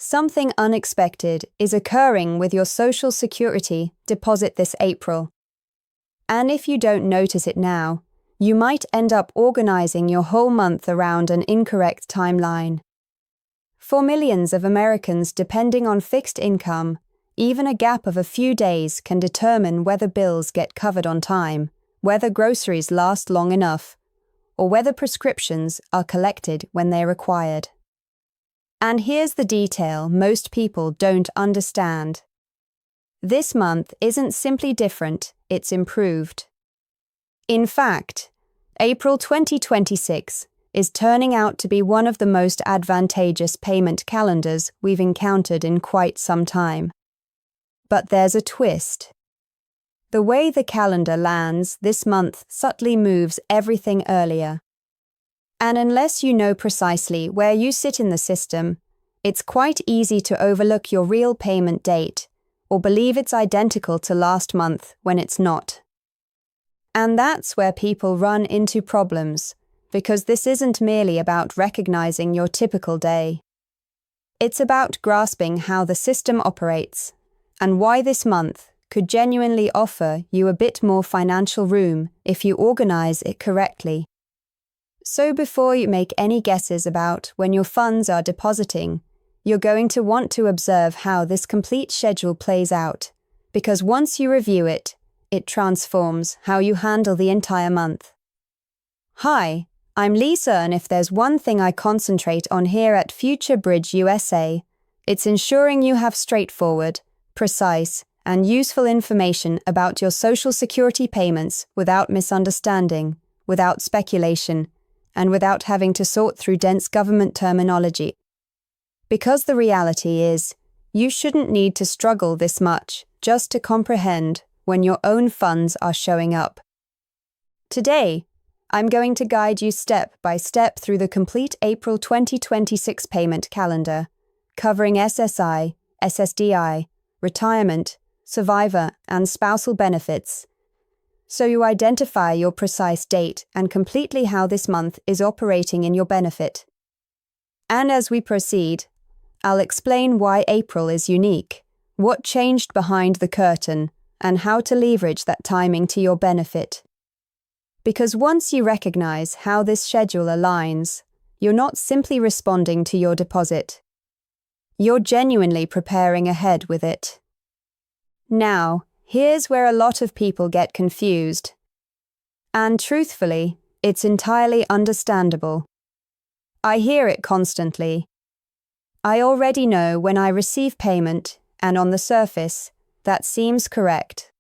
Something unexpected is occurring with your Social Security deposit this April. And if you don't notice it now, you might end up organizing your whole month around an incorrect timeline. For millions of Americans depending on fixed income, even a gap of a few days can determine whether bills get covered on time, whether groceries last long enough, or whether prescriptions are collected when they're required. And here's the detail most people don't understand. This month isn't simply different, it's improved. In fact, April 2026 is turning out to be one of the most advantageous payment calendars we've encountered in quite some time. But there's a twist. The way the calendar lands this month subtly moves everything earlier. And unless you know precisely where you sit in the system, it's quite easy to overlook your real payment date or believe it's identical to last month when it's not. And that's where people run into problems, because this isn't merely about recognizing your typical day. It's about grasping how the system operates and why this month could genuinely offer you a bit more financial room if you organize it correctly. So before you make any guesses about when your funds are depositing, you're going to want to observe how this complete schedule plays out, because once you review it, it transforms how you handle the entire month. Hi, I'm Lisa, and if there's one thing I concentrate on here at Future Bridge USA, it's ensuring you have straightforward, precise, and useful information about your Social Security payments without misunderstanding, without speculation, and without having to sort through dense government terminology. Because the reality is, you shouldn't need to struggle this much just to comprehend when your own funds are showing up. Today, I'm going to guide you step by step through the complete April 2026 payment calendar, covering SSI, SSDI, retirement, survivor, and spousal benefits, so you identify your precise date and completely how this month is operating in your benefit. And as we proceed, I'll explain why April is unique, what changed behind the curtain, and how to leverage that timing to your benefit. Because once you recognize how this schedule aligns, you're not simply responding to your deposit. You're genuinely preparing ahead with it. Now, here's where a lot of people get confused. And truthfully, it's entirely understandable. I hear it constantly. I already know when I receive payment, and on the surface, that seems correct.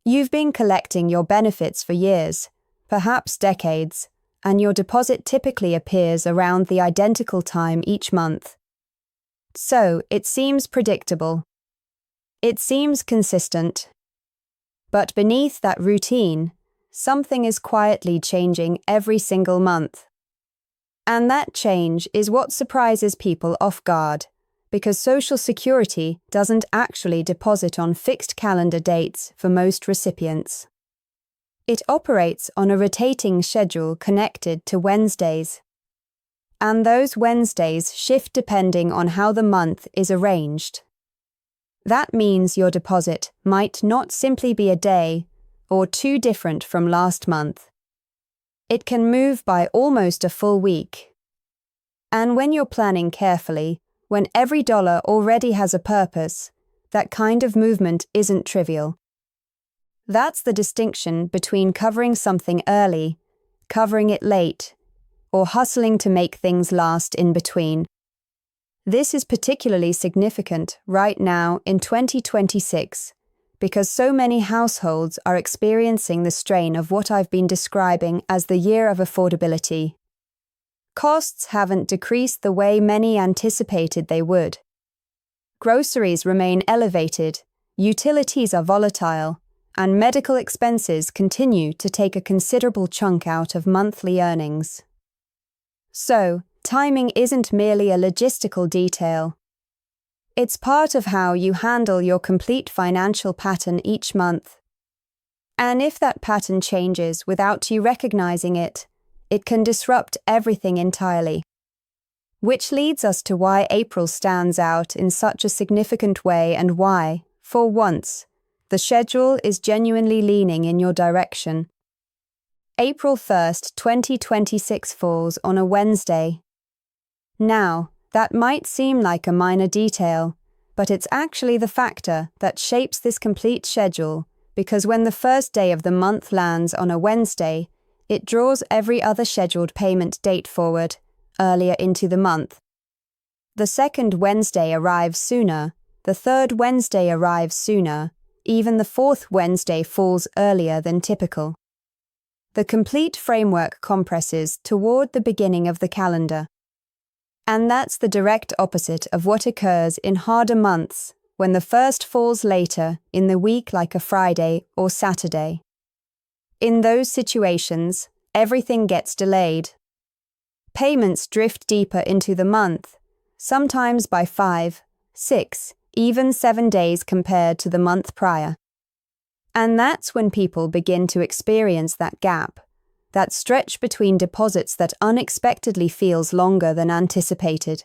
You've been collecting your benefits for years, perhaps decades, and your deposit typically appears around the identical time each month. So, it seems predictable. It seems consistent. But beneath that routine, something is quietly changing every single month. And that change is what surprises people off guard, because Social Security doesn't actually deposit on fixed calendar dates for most recipients. It operates on a rotating schedule connected to Wednesdays. And those Wednesdays shift depending on how the month is arranged. That means your deposit might not simply be a day or two different from last month. It can move by almost a full week. And when you're planning carefully, when every dollar already has a purpose, that kind of movement isn't trivial. That's the distinction between covering something early, covering it late, or hustling to make things last in between. This is particularly significant right now in 2026, because so many households are experiencing the strain of what I've been describing as the year of affordability. Costs haven't decreased the way many anticipated they would. Groceries remain elevated, utilities are volatile, and medical expenses continue to take a considerable chunk out of monthly earnings. So, timing isn't merely a logistical detail. It's part of how you handle your complete financial pattern each month. And if that pattern changes without you recognizing it, it can disrupt everything entirely. Which leads us to why April stands out in such a significant way and why, for once, the schedule is genuinely leaning in your direction. April 1st, 2026 falls on a Wednesday. Now, that might seem like a minor detail, but it's actually the factor that shapes this complete schedule, because when the first day of the month lands on a Wednesday, it draws every other scheduled payment date forward, earlier into the month. The second Wednesday arrives sooner, the third Wednesday arrives sooner, even the fourth Wednesday falls earlier than typical. The complete framework compresses toward the beginning of the calendar. And that's the direct opposite of what occurs in harder months, when the first falls later in the week like a Friday or Saturday. In those situations, everything gets delayed. Payments drift deeper into the month, sometimes by 5, 6, even 7 days compared to the month prior. And that's when people begin to experience that gap, that stretch between deposits that unexpectedly feels longer than anticipated.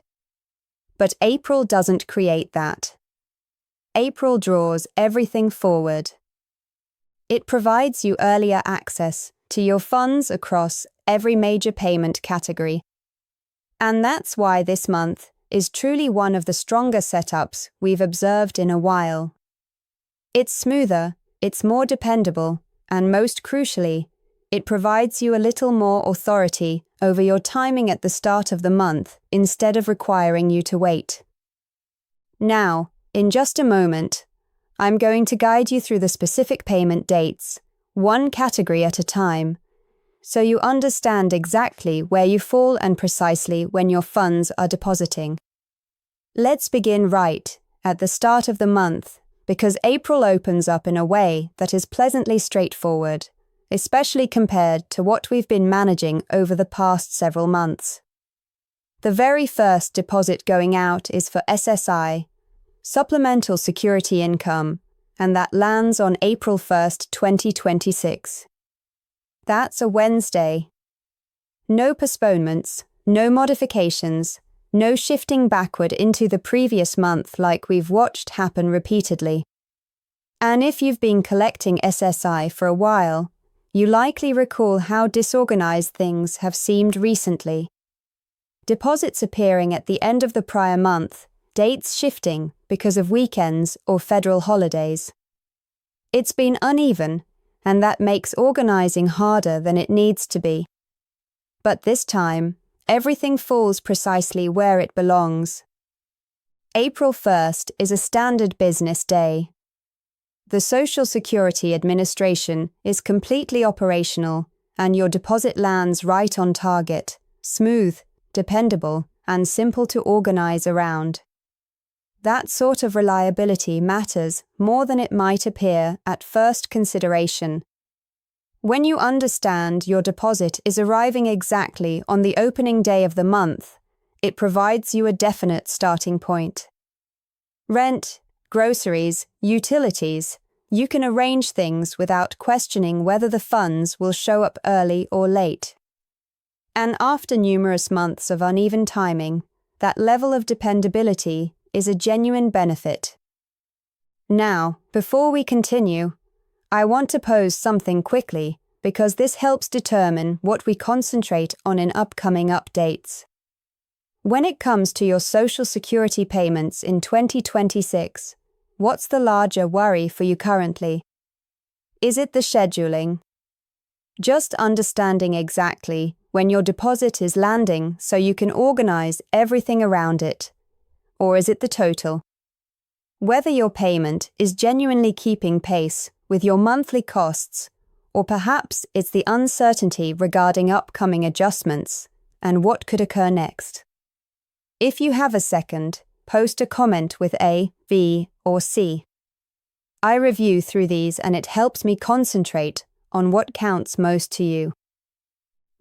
But April doesn't create that. April draws everything forward. It provides you earlier access to your funds across every major payment category. And that's why this month is truly one of the stronger setups we've observed in a while. It's smoother, it's more dependable, and most crucially, it provides you a little more authority over your timing at the start of the month instead of requiring you to wait. Now, in just a moment, I'm going to guide you through the specific payment dates, one category at a time, so you understand exactly where you fall and precisely when your funds are depositing. Let's begin right at the start of the month, because April opens up in a way that is pleasantly straightforward, especially compared to what we've been managing over the past several months. The very first deposit going out is for SSI, Supplemental Security Income, and that lands on April 1st, 2026. That's a Wednesday. No postponements, no modifications, no shifting backward into the previous month like we've watched happen repeatedly. And if you've been collecting SSI for a while, you likely recall how disorganized things have seemed recently. Deposits appearing at the end of the prior month, dates shifting because of weekends or federal holidays. It's been uneven, and that makes organizing harder than it needs to be. But this time, everything falls precisely where it belongs. April 1st is a standard business day. The Social Security Administration is completely operational, and your deposit lands right on target, smooth, dependable, and simple to organize around. That sort of reliability matters more than it might appear at first consideration. When you understand your deposit is arriving exactly on the opening day of the month, it provides you a definite starting point. Rent, groceries, utilities, you can arrange things without questioning whether the funds will show up early or late. And after numerous months of uneven timing, that level of dependability is a genuine benefit. Now, before we continue, I want to pose something quickly because this helps determine what we concentrate on in upcoming updates. When it comes to your Social Security payments in 2026, what's the larger worry for you currently? Is it the scheduling? Just understanding exactly when your deposit is landing so you can organize everything around it. Or is it the total? Whether your payment is genuinely keeping pace with your monthly costs, or perhaps it's the uncertainty regarding upcoming adjustments and what could occur next. If you have a second, post a comment with A, B, or C. I review through these and it helps me concentrate on what counts most to you.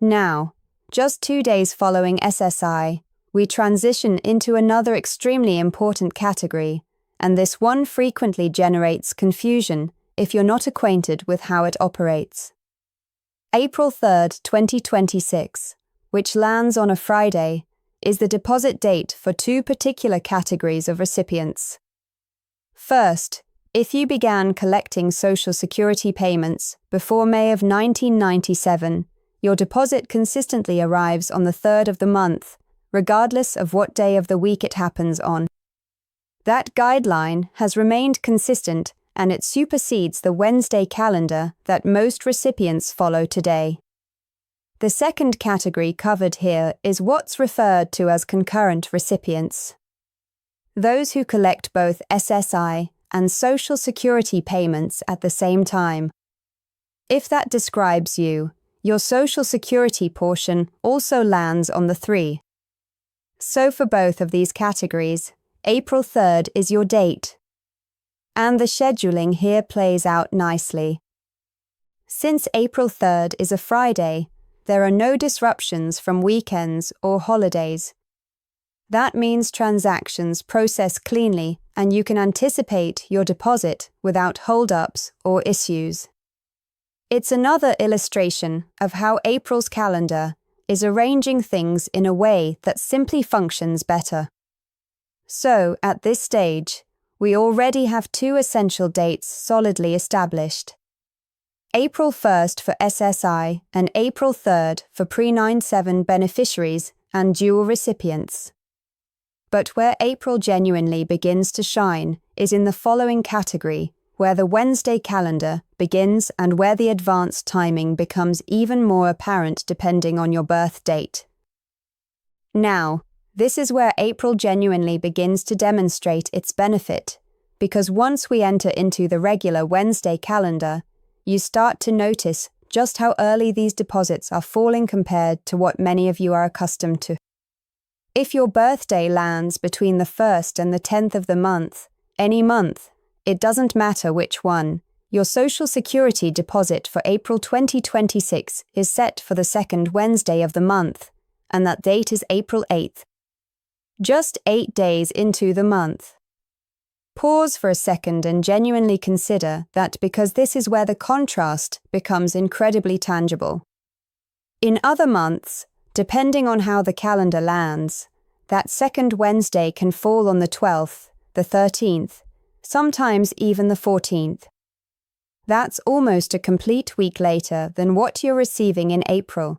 Now, just 2 days following SSI, we transition into another extremely important category, and this one frequently generates confusion if you're not acquainted with how it operates. April 3rd, 2026, which lands on a Friday, is the deposit date for two particular categories of recipients. First, if you began collecting Social Security payments before May of 1997, your deposit consistently arrives on the 3rd of the month, regardless of what day of the week it happens on. That guideline has remained consistent, and it supersedes the Wednesday calendar that most recipients follow today. The second category covered here is what's referred to as concurrent recipients. Those who collect both SSI and Social Security payments at the same time. If that describes you, your Social Security portion also lands on the 3. So for both of these categories, April 3rd is your date. And the scheduling here plays out nicely. Since April 3rd is a Friday, there are no disruptions from weekends or holidays. That means transactions process cleanly and you can anticipate your deposit without hold-ups or issues. It's another illustration of how April's calendar is arranging things in a way that simply functions better. So, at this stage, we already have two essential dates solidly established. April 1st for SSI and April 3rd for pre-97 beneficiaries and dual recipients. But where April genuinely begins to shine is in the following category, where the Wednesday calendar begins and where the advanced timing becomes even more apparent depending on your birth date. Now, this is where April genuinely begins to demonstrate its benefit, because once we enter into the regular Wednesday calendar, you start to notice just how early these deposits are falling compared to what many of you are accustomed to. If your birthday lands between the 1st and the 10th of the month, any month, it doesn't matter which one, your Social Security deposit for April 2026 is set for the second Wednesday of the month, and that date is April 8th. Just 8 days into the month. Pause for a second and genuinely consider that, because this is where the contrast becomes incredibly tangible. In other months, depending on how the calendar lands, that second Wednesday can fall on the 12th, the 13th, sometimes even the 14th. That's almost a complete week later than what you're receiving in April.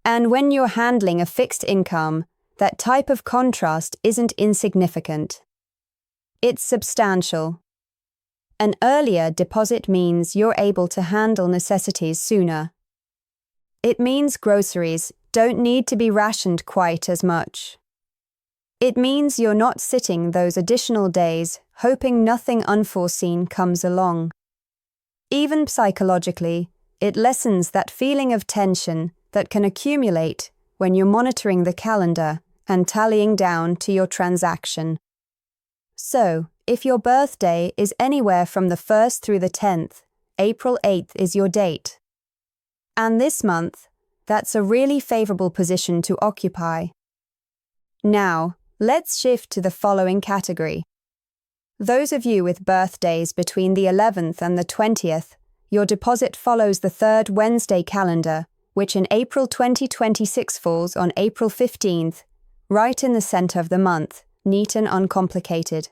And when you're handling a fixed income, that type of contrast isn't insignificant. It's substantial. An earlier deposit means you're able to handle necessities sooner. It means groceries don't need to be rationed quite as much. It means you're not sitting those additional days hoping nothing unforeseen comes along. Even psychologically, it lessens that feeling of tension that can accumulate when you're monitoring the calendar and tallying down to your transaction. So, if your birthday is anywhere from the 1st through the 10th, April 8th is your date. And this month, that's a really favorable position to occupy. Now, let's shift to the following category. Those of you with birthdays between the 11th and the 20th, your deposit follows the third Wednesday calendar, which in April 2026 falls on April 15th, right in the center of the month, neat and uncomplicated.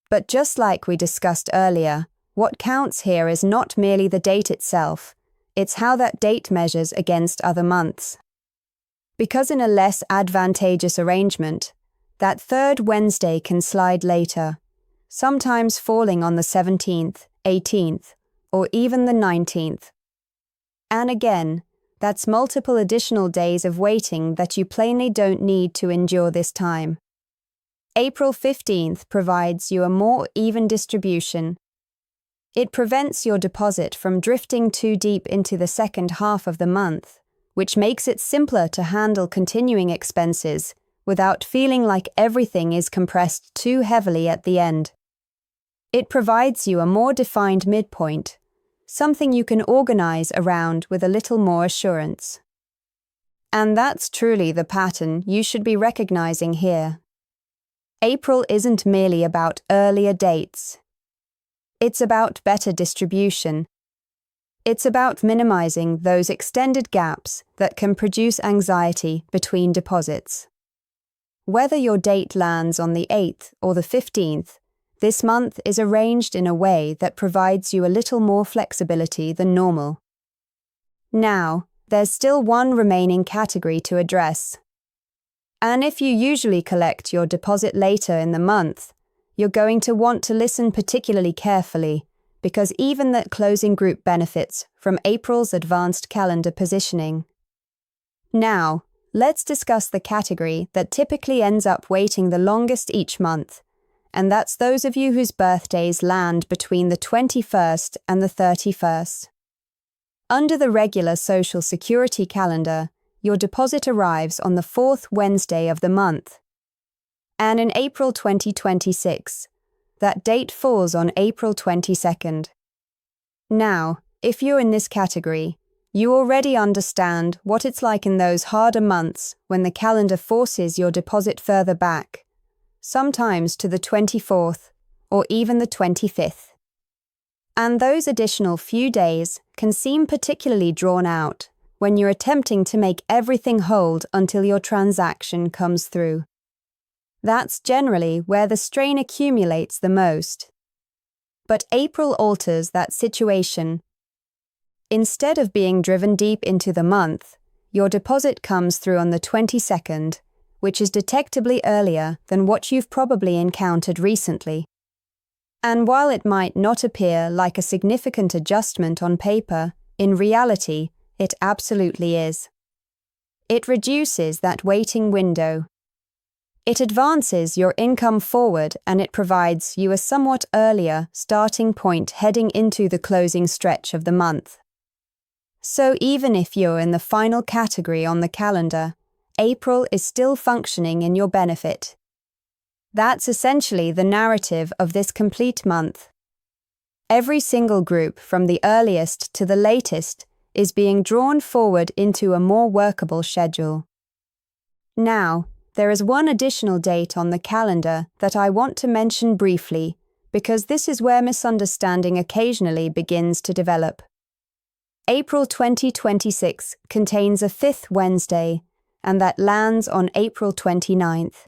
But just like we discussed earlier, what counts here is not merely the date itself, it's how that date measures against other months. Because in a less advantageous arrangement, that third Wednesday can slide later, sometimes falling on the 17th, 18th, or even the 19th. And again, that's multiple additional days of waiting that you plainly don't need to endure this time. April 15th provides you a more even distribution. It prevents your deposit from drifting too deep into the second half of the month, which makes it simpler to handle continuing expenses without feeling like everything is compressed too heavily at the end. It provides you a more defined midpoint, something you can organize around with a little more assurance. And that's truly the pattern you should be recognizing here. April isn't merely about earlier dates. It's about better distribution. It's about minimizing those extended gaps that can produce anxiety between deposits. Whether your date lands on the 8th or the 15th, this month is arranged in a way that provides you a little more flexibility than normal. Now, there's still one remaining category to address. And if you usually collect your deposit later in the month, you're going to want to listen particularly carefully, because even the closing group benefits from April's advanced calendar positioning. Now, let's discuss the category that typically ends up waiting the longest each month, and that's those of you whose birthdays land between the 21st and the 31st. Under the regular Social Security calendar, your deposit arrives on the 4th Wednesday of the month. And in April 2026, that date falls on April 22nd. Now, if you're in this category, you already understand what it's like in those harder months when the calendar forces your deposit further back, sometimes to the 24th or even the 25th. And those additional few days can seem particularly drawn out when you're attempting to make everything hold until your transaction comes through. That's generally where the strain accumulates the most. But April alters that situation. Instead of being driven deep into the month, your deposit comes through on the 22nd, which is detectably earlier than what you've probably encountered recently. And while it might not appear like a significant adjustment on paper, in reality, it absolutely is. It reduces that waiting window. It advances your income forward, and it provides you a somewhat earlier starting point heading into the closing stretch of the month. So even if you're in the final category on the calendar, April is still functioning in your benefit. That's essentially the narrative of this complete month. Every single group from the earliest to the latest is being drawn forward into a more workable schedule. Now, there is one additional date on the calendar that I want to mention briefly, because this is where misunderstanding occasionally begins to develop. April 2026 contains a 5th Wednesday, and that lands on April 29th.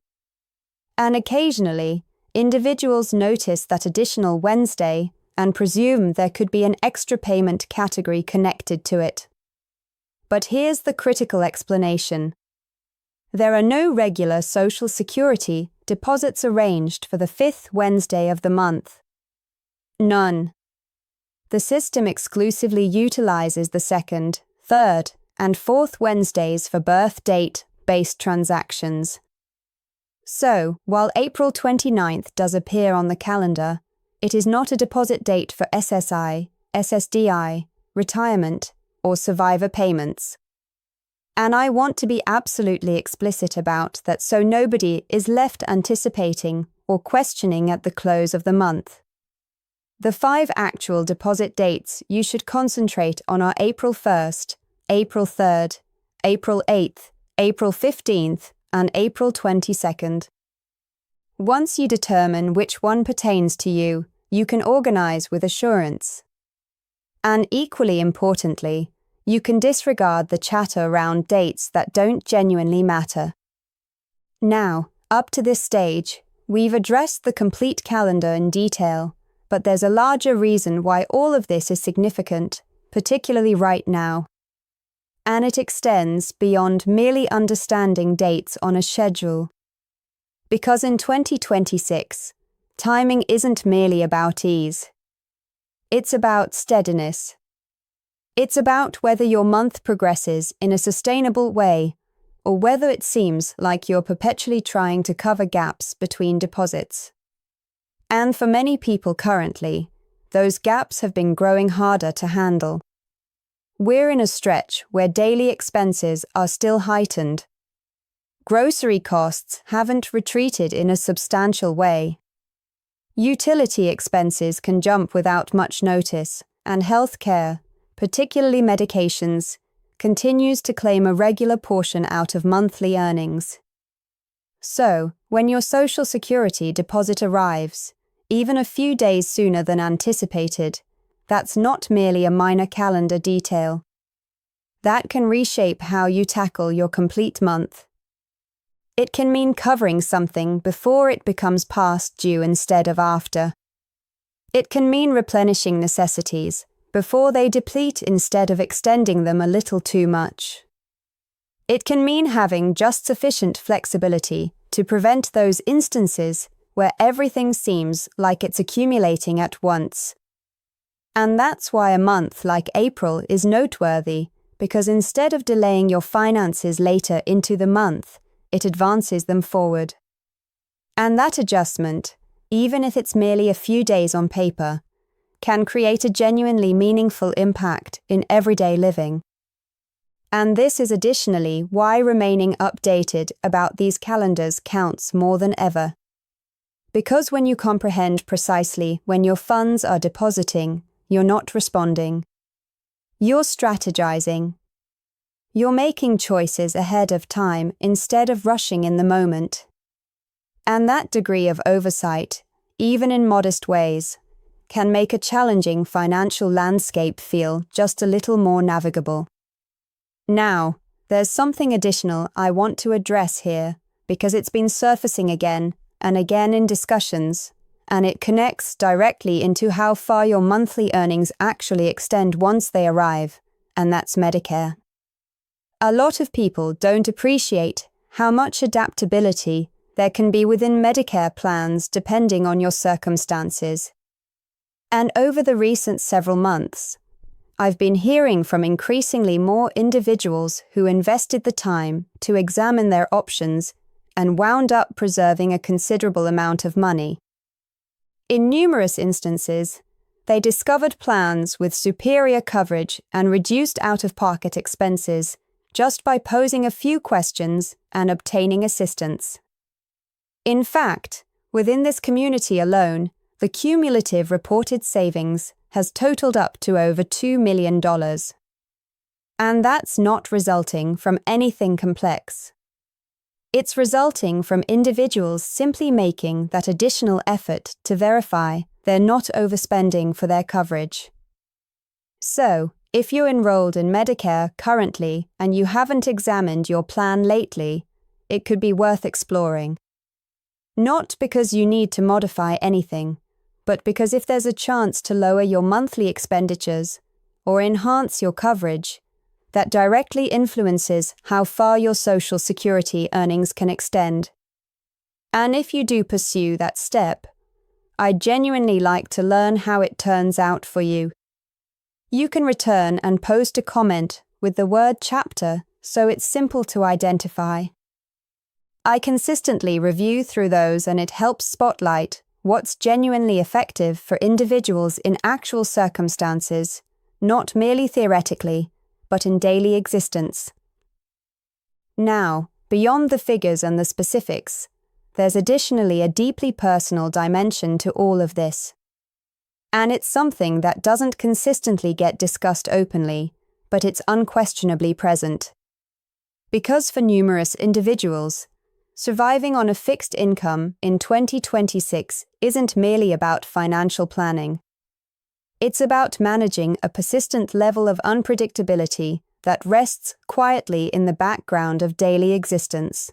And occasionally, individuals notice that additional Wednesday and presume there could be an extra payment category connected to it. But here's the critical explanation. There are no regular Social Security deposits arranged for the 5th Wednesday of the month. None. The system exclusively utilizes the 2nd, 3rd, and 4th Wednesdays for birth date-based transactions. So, while April 29th does appear on the calendar, it is not a deposit date for SSI, SSDI, retirement, or survivor payments. And I want to be absolutely explicit about that so nobody is left anticipating or questioning at the close of the month. The 5 actual deposit dates you should concentrate on are April 1st, April 3rd, April 8th, April 15th, and April 22nd. Once you determine which one pertains to you, you can organize with assurance. And equally importantly, you can disregard the chatter around dates that don't genuinely matter. Now, up to this stage, we've addressed the complete calendar in detail, but there's a larger reason why all of this is significant, particularly right now. And it extends beyond merely understanding dates on a schedule. Because in 2026, timing isn't merely about ease. It's about steadiness. It's about whether your month progresses in a sustainable way, or whether it seems like you're perpetually trying to cover gaps between deposits. And for many people currently, those gaps have been growing harder to handle. We're in a stretch where daily expenses are still heightened. Grocery costs haven't retreated in a substantial way. Utility expenses can jump without much notice, and healthcare, particularly medications, continues to claim a regular portion out of monthly earnings. So, when your Social Security deposit arrives, even a few days sooner than anticipated, that's not merely a minor calendar detail. That can reshape how you tackle your complete month. It can mean covering something before it becomes past due instead of after. It can mean replenishing necessities before they deplete instead of extending them a little too much. It can mean having just sufficient flexibility to prevent those instances where everything seems like it's accumulating at once. And that's why a month like April is noteworthy, because instead of delaying your finances later into the month, it advances them forward. And that adjustment, even if it's merely a few days on paper, can create a genuinely meaningful impact in everyday living. And this is additionally why remaining updated about these calendars counts more than ever. Because when you comprehend precisely when your funds are depositing, you're not responding. You're strategizing. You're making choices ahead of time instead of rushing in the moment. And that degree of oversight, even in modest ways, can make a challenging financial landscape feel just a little more navigable. Now, there's something additional I want to address here because it's been surfacing again and again in discussions, and it connects directly into how far your monthly earnings actually extend once they arrive, and that's Medicare. A lot of people don't appreciate how much adaptability there can be within Medicare plans depending on your circumstances. And over the recent several months, I've been hearing from increasingly more individuals who invested the time to examine their options and wound up preserving a considerable amount of money. In numerous instances, they discovered plans with superior coverage and reduced out-of-pocket expenses just by posing a few questions and obtaining assistance. In fact, within this community alone, the cumulative reported savings has totaled up to over $2 million. And that's not resulting from anything complex. It's resulting from individuals simply making that additional effort to verify they're not overspending for their coverage. So, if you're enrolled in Medicare currently and you haven't examined your plan lately, it could be worth exploring. Not because you need to modify anything, but because if there's a chance to lower your monthly expenditures or enhance your coverage, that directly influences how far your Social Security earnings can extend. And if you do pursue that step, I'd genuinely like to learn how it turns out for you. You can return and post a comment with the word chapter so it's simple to identify. I consistently review through those and it helps spotlight what's genuinely effective for individuals in actual circumstances, not merely theoretically, but in daily existence. Now, beyond the figures and the specifics, there's additionally a deeply personal dimension to all of this. And it's something that doesn't consistently get discussed openly, but it's unquestionably present. Because for numerous individuals, surviving on a fixed income in 2026 isn't merely about financial planning. It's about managing a persistent level of unpredictability that rests quietly in the background of daily existence.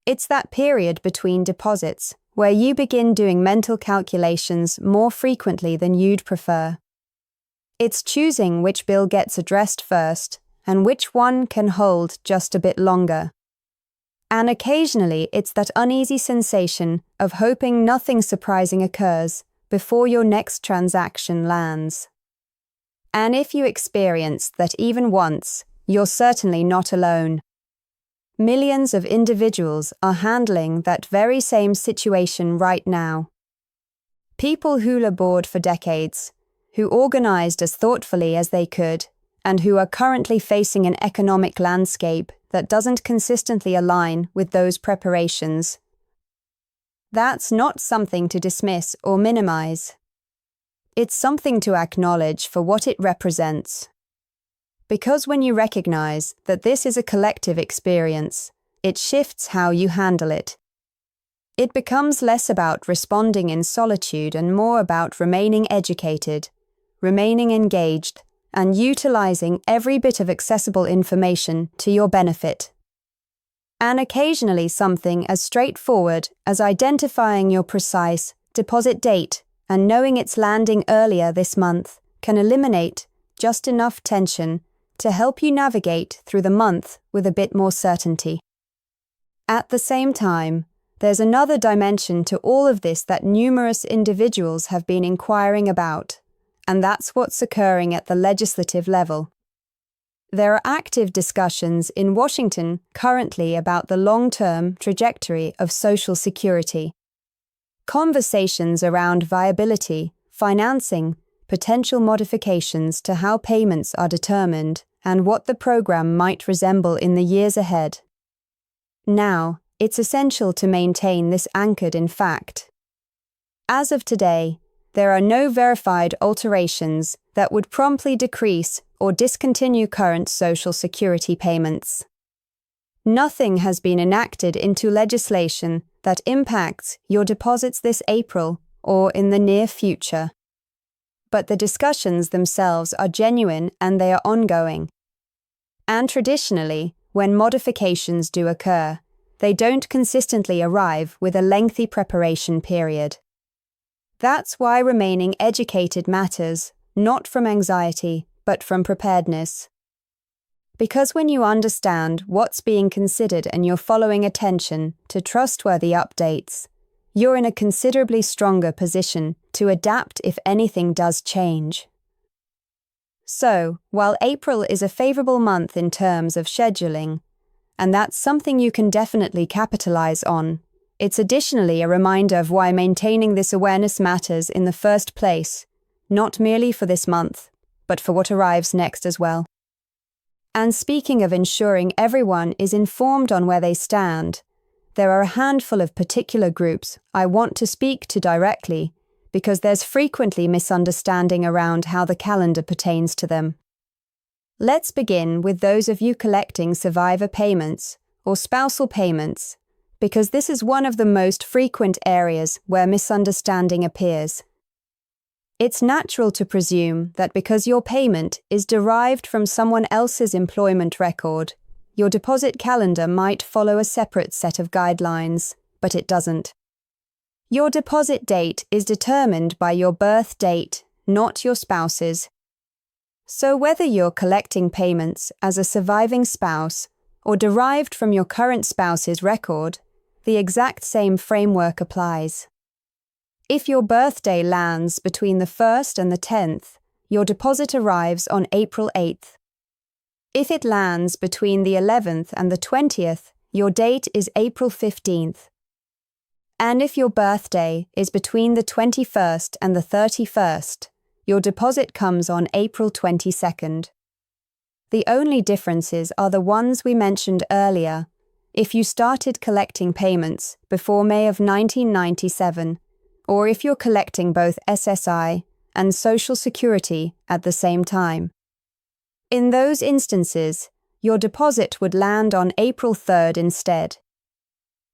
It's that period between deposits where you begin doing mental calculations more frequently than you'd prefer. It's choosing which bill gets addressed first and which one can hold just a bit longer. And occasionally it's that uneasy sensation of hoping nothing surprising occurs before your next transaction lands. And if you experience that even once, you're certainly not alone. Millions of individuals are handling that very same situation right now. People who labored for decades, who organized as thoughtfully as they could, and who are currently facing an economic landscape that doesn't consistently align with those preparations. That's not something to dismiss or minimize. It's something to acknowledge for what it represents. Because when you recognize that this is a collective experience, it shifts how you handle it. It becomes less about responding in solitude and more about remaining educated, remaining engaged, and utilizing every bit of accessible information to your benefit. And occasionally something as straightforward as identifying your precise deposit date and knowing it's landing earlier this month can eliminate just enough tension to help you navigate through the month with a bit more certainty. At the same time, there's another dimension to all of this that numerous individuals have been inquiring about, and that's what's occurring at the legislative level. There are active discussions in Washington currently about the long-term trajectory of Social Security. Conversations around viability, financing, potential modifications to how payments are determined, and what the program might resemble in the years ahead. Now, it's essential to maintain this anchored in fact. As of today, there are no verified alterations that would promptly decrease or discontinue current Social Security payments. Nothing has been enacted into legislation that impacts your deposits this April or in the near future. But the discussions themselves are genuine and they are ongoing. And traditionally, when modifications do occur, they don't consistently arrive with a lengthy preparation period. That's why remaining educated matters, not from anxiety, but from preparedness. Because when you understand what's being considered and you're following attention to trustworthy updates, you're in a considerably stronger position to adapt if anything does change. So, while April is a favorable month in terms of scheduling, and that's something you can definitely capitalize on, it's additionally a reminder of why maintaining this awareness matters in the first place, not merely for this month, but for what arrives next as well. And speaking of ensuring everyone is informed on where they stand, there are a handful of particular groups I want to speak to directly because there's frequently misunderstanding around how the calendar pertains to them. Let's begin with those of you collecting survivor payments or spousal payments, because this is one of the most frequent areas where misunderstanding appears. It's natural to presume that because your payment is derived from someone else's employment record, your deposit calendar might follow a separate set of guidelines, but it doesn't. Your deposit date is determined by your birth date, not your spouse's. So whether you're collecting payments as a surviving spouse or derived from your current spouse's record, the exact same framework applies. If your birthday lands between the 1st and the 10th, your deposit arrives on April 8th. If it lands between the 11th and the 20th, your date is April 15th. And if your birthday is between the 21st and the 31st, your deposit comes on April 22nd. The only differences are the ones we mentioned earlier. If you started collecting payments before May of 1997, or if you're collecting both SSI and Social Security at the same time. In those instances, your deposit would land on April 3rd instead.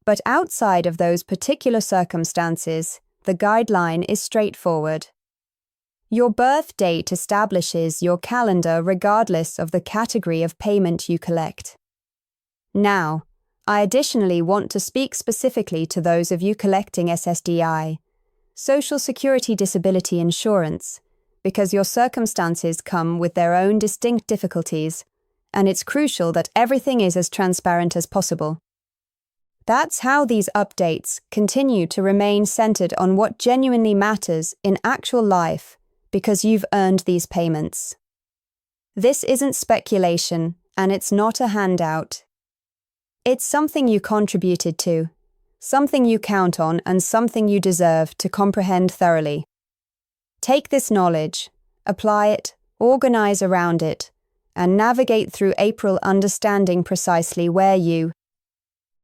But outside of those particular circumstances, the guideline is straightforward. Your birth date establishes your calendar regardless of the category of payment you collect. Now, I additionally want to speak specifically to those of you collecting SSDI, Social Security Disability Insurance, because your circumstances come with their own distinct difficulties, and it's crucial that everything is as transparent as possible. That's how these updates continue to remain centered on what genuinely matters in actual life, because you've earned these payments. This isn't speculation, and it's not a handout. It's something you contributed to, something you count on, and something you deserve to comprehend thoroughly. Take this knowledge, apply it, organize around it, and navigate through April understanding precisely where you